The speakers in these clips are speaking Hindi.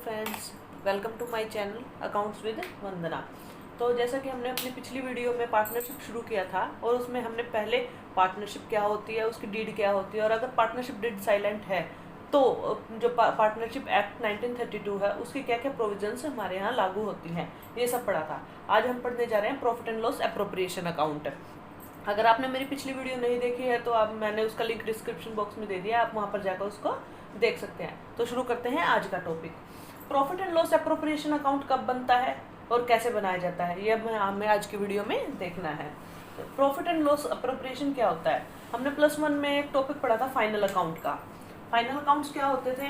Friends, welcome to my channel accounts with Vandana. तो जैसा कि हमने अपनी पिछली वीडियो में पार्टनरशिप शुरू किया था और उसमें हमने पहले पार्टनरशिप क्या होती है, उसकी डीड क्या होती है और अगर पार्टनरशिप डीड साइलेंट है तो जो पार्टनरशिप एक्ट 1932 है उसकी क्या क्या प्रोविजंस हमारे यहाँ लागू होती हैं, ये सब पढ़ा था। आज हम पढ़ने जा रहे हैं profit and loss appropriation account. अगर आपने मेरी पिछली वीडियो नहीं देखी है तो आप मैंने उसका लिंक डिस्क्रिप्शन बॉक्स में दे दिया, आप वहाँ पर जाकर उसको देख सकते हैं। तो शुरू करते हैं आज का topic. Profit and loss appropriation account कब बनता है और कैसे बनाया जाता है, ये हमें आज की वीडियो में देखना है। प्रॉफिट एंड लॉस एप्रोप्रिएशन क्या होता है? हमने +1 में एक टॉपिक पढ़ा था फाइनल अकाउंट का। फाइनल अकाउंट्स क्या होते थे,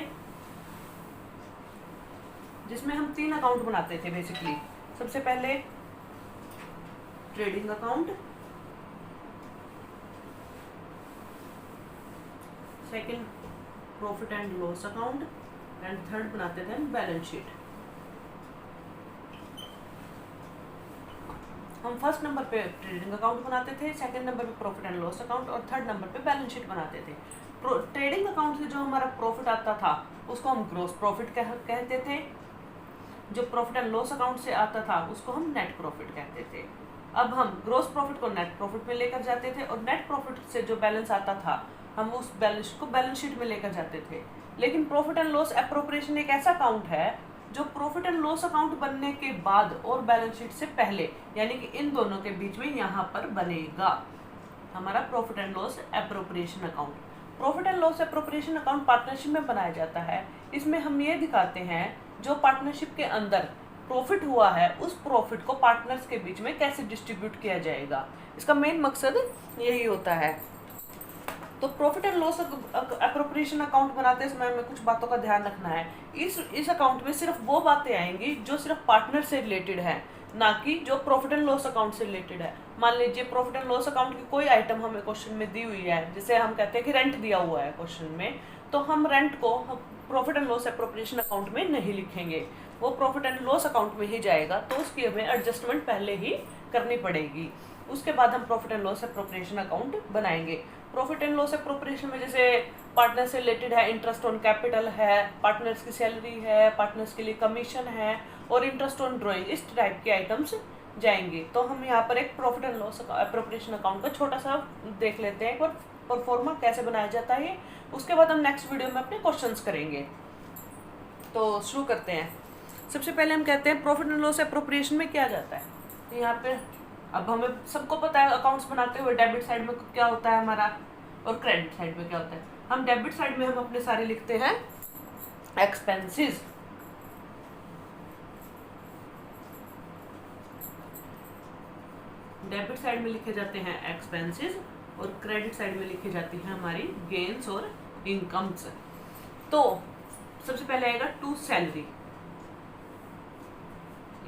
जिसमें हम 3 अकाउंट बनाते थे बेसिकली। सबसे पहले trading account, second profit and loss account and third बनाते थे बैलेंस शीट। हम फर्स्ट नंबर पे ट्रेडिंग अकाउंट बनाते थे, सेकंड नंबर पे प्रॉफिट एंड लॉस अकाउंट और थर्ड नंबर पे बैलेंस शीट बनाते थे। ट्रेडिंग अकाउंट से जो हमारा प्रॉफिट आता था उसको हम ग्रॉस प्रॉफिट कहते थे। जो प्रॉफिट एंड लॉस अकाउंट से आता था उसको हम नेट प्रॉफिट कहते थे। अब हम ग्रॉस प्रॉफिट को नेट प्रॉफिट में लेकर जाते थे और नेट प्रॉफिट से जो बैलेंस आता था हम उस बैलेंस को बैलेंस शीट में लेकर जाते थे। लेकिन प्रॉफिट एंड लॉस एप्रोप्रिएशन एक ऐसा अकाउंट है जो प्रॉफिट एंड लॉस अकाउंट बनने के बाद और बैलेंस शीट से पहले, यानी कि इन दोनों के बीच में यहाँ पर बनेगा हमारा profit and loss appropriation account. Profit and loss appropriation account partnership में बनाया जाता है। इसमें हम ये दिखाते हैं जो पार्टनरशिप के अंदर प्रॉफिट हुआ है उस प्रॉफिट को पार्टनर्स के बीच में कैसे डिस्ट्रीब्यूट किया जाएगा। इसका मेन मकसद यही होता है। तो profit and loss appropriation account बनाते समय हमें कुछ बातों का ध्यान रखना है। इस अकाउंट में सिर्फ वो बातें आएंगी जो सिर्फ पार्टनर से रिलेटेड है, ना कि जो प्रॉफिट एंड लॉस अकाउंट से रिलेटेड है। मान लीजिए प्रॉफिट एंड लॉस अकाउंट की कोई आइटम हमें क्वेश्चन में दी हुई है, जैसे हम कहते हैं कि रेंट दिया हुआ है क्वेश्चन में, तो हम रेंट को profit and loss appropriation account में नहीं लिखेंगे, वो प्रॉफिट एंड लॉस अकाउंट में ही जाएगा। तो उसकी हमें एडजस्टमेंट पहले ही करनी पड़ेगी, उसके बाद हम profit and loss appropriation account बनाएंगे। प्रॉफिट एंड लॉस एप्रोप्रिएशन में जैसे पार्टनर से रिलेटेड है, इंटरेस्ट ऑन कैपिटल है, पार्टनर्स की सैलरी है, पार्टनर्स के लिए कमीशन है और इंटरेस्ट ऑन ड्राइंग, इस टाइप के आइटम्स जाएंगे। तो हम यहाँ पर एक profit and loss appropriation account का छोटा सा देख लेते हैं, एक बार परफॉर्मा कैसे बनाया जाता है। उसके बाद हम नेक्स्ट वीडियो में अपने क्वेश्चंस करेंगे। तो शुरू करते हैं। सबसे पहले हम कहते हैं प्रॉफिट एंड लॉस एप्रोप्रिएशन में क्या जाता है। तो यहाँ पे अब हमें सबको पता है अकाउंट्स बनाते हुए डेबिट साइड में क्या होता है हमारा और क्रेडिट साइड में क्या होता है। हम डेबिट साइड में हम अपने सारे लिखते हैं एक्सपेंसेस, डेबिट साइड में लिखे जाते हैं एक्सपेंसेस और क्रेडिट साइड में लिखी जाती है हमारी गेन्स और इनकम्स। तो सबसे पहले आएगा टू सैलरी,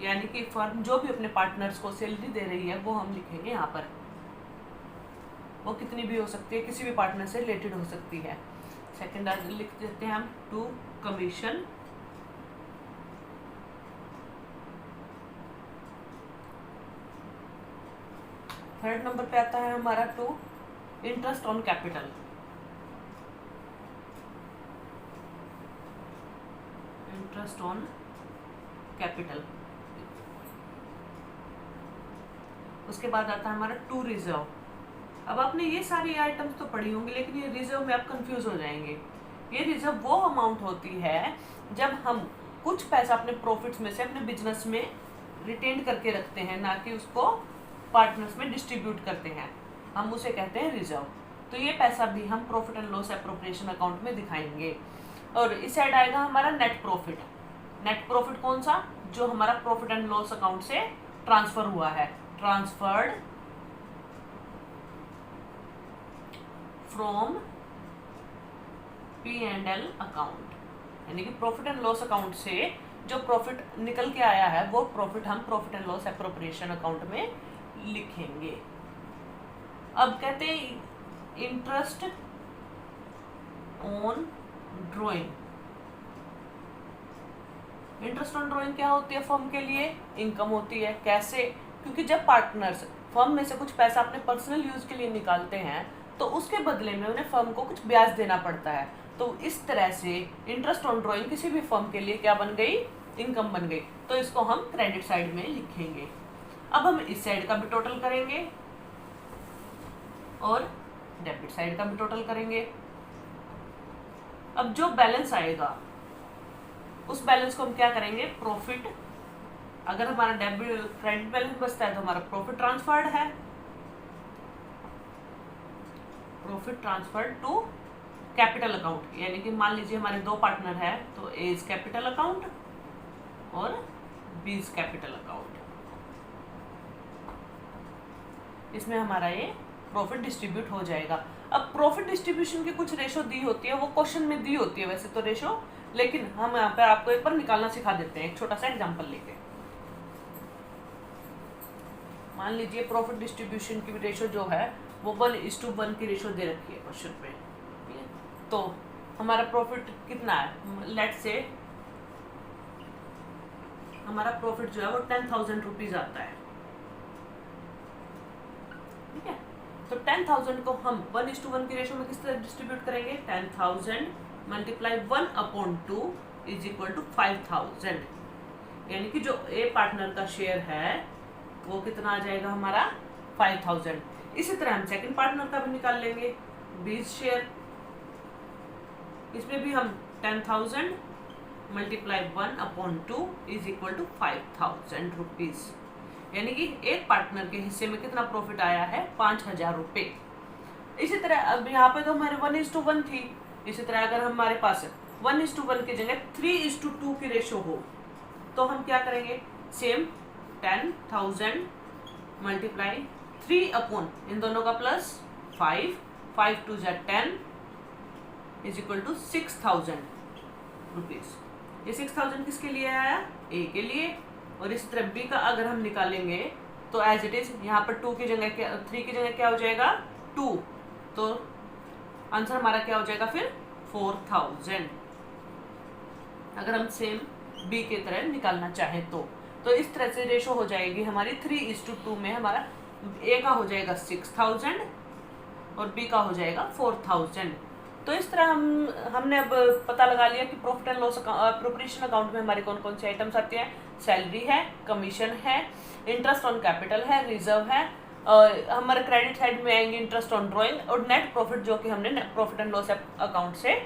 यानी कि फर्म जो भी अपने पार्टनर्स को सैलरी दे रही है वो हम लिखेंगे यहाँ पर। वो कितनी भी हो सकती है, किसी भी पार्टनर से रिलेटेड हो सकती है। सेकंड लिख देते हैं हम टू कमीशन, थर्ड नंबर पे आता है हमारा two interest on capital, interest on capital. उसके बाद आता है हमारा टू रिजर्व। अब आपने ये सारी आइटम्स तो पढ़ी होंगी, लेकिन ये रिजर्व में आप कंफ्यूज हो जाएंगे। ये रिजर्व वो अमाउंट होती है जब हम कुछ पैसा अपने प्रॉफिट्स में से अपने बिजनेस में रिटेन करके रखते हैं, ना कि उसको पार्टनर्स में डिस्ट्रीब्यूट करते हैं, हम उसे कहते हैं रिजर्व। तो ये पैसा भी हम profit and loss appropriation account में दिखाएंगे। और इस साइड आएगा हमारा नेट प्रॉफिट। नेट प्रॉफिट कौन सा? जो हमारा प्रॉफिट एंड लॉस अकाउंट से ट्रांसफर हुआ है, ट्रांसफर्ड फ्रॉम P&L अकाउंट, यानी कि प्रॉफिट एंड लॉस अकाउंट से जो प्रॉफिट निकल के आया है वो प्रॉफिट हम profit and loss appropriation account में लिखेंगे। अब कहते हैं interest on drawing. Interest on drawing क्या होती है? फर्म के लिए इनकम होती है। कैसे? क्योंकि जब पार्टनर्स फर्म में से कुछ पैसा अपने पर्सनल यूज के लिए निकालते हैं तो उसके बदले में उन्हें फर्म को कुछ ब्याज देना पड़ता है। तो इस तरह से इंटरेस्ट ऑन ड्रॉइंग किसी भी फर्म के लिए क्या बन गई, इनकम बन गई। तो इसको हम क्रेडिट साइड में लिखेंगे। अब हम इस साइड का भी टोटल करेंगे और डेबिट साइड का भी टोटल करेंगे। अब जो बैलेंस आएगा उस बैलेंस को हम क्या करेंगे, प्रॉफिट। अगर हमारा डेबिट क्रेडिट बैलेंस बचता है तो हमारा प्रॉफिट ट्रांसफर्ड है, profit transferred to capital account. यानी कि मान लीजिए हमारे दो पार्टनर है, तो ए इज कैपिटल अकाउंट और बी इज कैपिटल अकाउंट। इसमें हमारा ये प्रॉफिट डिस्ट्रीब्यूट हो जाएगा। अब प्रॉफिट डिस्ट्रीब्यूशन की कुछ रेशो दी होती है, वो क्वेश्चन में दी होती है वैसे तो रेशो, लेकिन हम यहाँ पर आपको एक बार निकालना सिखा देते हैं एक छोटा सा एग्जांपल लेके। मान लीजिए प्रॉफिट डिस्ट्रीब्यूशन की रेशो जो है वो 1:1 की रेशो दे रखी है क्वेश्चन पे, ठीक है। तो हमारा प्रॉफिट कितना है, लेट से हमारा प्रॉफिट जो है वो 10,000 रुपीज आता है, ठीक है। तो 10,000 को हम 1:1 की रेशो में किस तरह डिस्ट्रीब्यूट करेंगे, 10,000 मल्टीप्लाई 1/2 इज इक्वल टू 5,000। यानी कि जो ए पार्टनर का शेयर है वो कितना आ जाएगा हमारा 5,000। इसी तरह हम सेकंड पार्टनर का भी निकाल लेंगे, 20 शेयर। इसमें भी हम 10,000 multiply 1/2 is equal to 5,000 rupees. यानी कि एक पार्टनर के हिस्से में कितना प्रॉफिट आया है, 5,000 रुपये। इसी तरह अब यहाँ पे तो हमारे 1:1 थी। इसी तरह अगर हमारे पास 1:1 की जगह 3:2 की रेशो हो तो हम क्या करेंगे, सेम 10,000 मल्टीप्लाई 3 इन दोनों का प्लस 5 2 जा 10 इज इक्वल टू 6,000 रुपीज। ये 6,000 किसके लिए आया, ए के लिए। और इसी तरह बी का अगर हम निकालेंगे तो एज इट इज यहाँ पर 2 की जगह क्या, 3 की जगह क्या हो जाएगा 2, तो आंसर हमारा क्या हो जाएगा फिर 4,000। अगर हम सेम बी की तरह निकालना चाहें तो इस तरह से रेशो हो जाएगी हमारी 3:2 में। हमारा ए का हो जाएगा 6,000 और बी का हो जाएगा 4,000। तो इस तरह हमने अब पता लगा लिया कि profit and loss appropriation account में हमारे कौन कौन से आइटम्स आते हैं। सैलरी है, कमीशन है, इंटरेस्ट ऑन कैपिटल है, रिजर्व है, हमारे क्रेडिट साइड में आएंगे इंटरेस्ट ऑन ड्रॉइंग और नेट प्रॉफिट जो कि हमने प्रॉफिट एंड लॉस अकाउंट से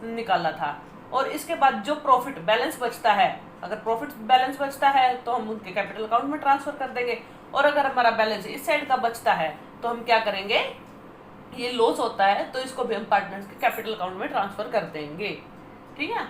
निकाला था। और इसके बाद जो प्रॉफिट बैलेंस बचता है, अगर प्रॉफिट बैलेंस बचता है तो हम उनके कैपिटल अकाउंट में ट्रांसफर कर देंगे, और अगर हमारा बैलेंस इस साइड का बचता है तो हम क्या करेंगे, ये लॉस होता है तो इसको भी हम पार्टनर्स के कैपिटल अकाउंट में ट्रांसफर कर देंगे, ठीक है।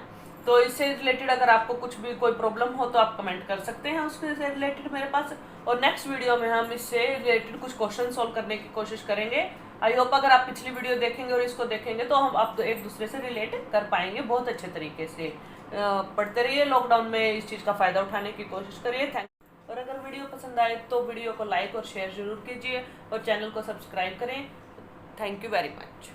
तो इससे रिलेटेड अगर आपको कुछ भी कोई प्रॉब्लम हो तो आप कमेंट कर सकते हैं उसके से रिलेटेड मेरे पास, और नेक्स्ट वीडियो में हम इससे रिलेटेड कुछ क्वेश्चन सॉल्व करने की कोशिश करेंगे। आई होप अगर आप पिछली वीडियो देखेंगे और इसको देखेंगे तो हम आप एक दूसरे से रिलेट कर पाएंगे बहुत अच्छे तरीके से। पढ़ते रहिए, लॉकडाउन में इस चीज़ का फ़ायदा उठाने की कोशिश करिए। थैंक। और अगर वीडियो पसंद आए तो वीडियो को लाइक और शेयर जरूर कीजिए और चैनल को सब्सक्राइब करें। Thank you very much.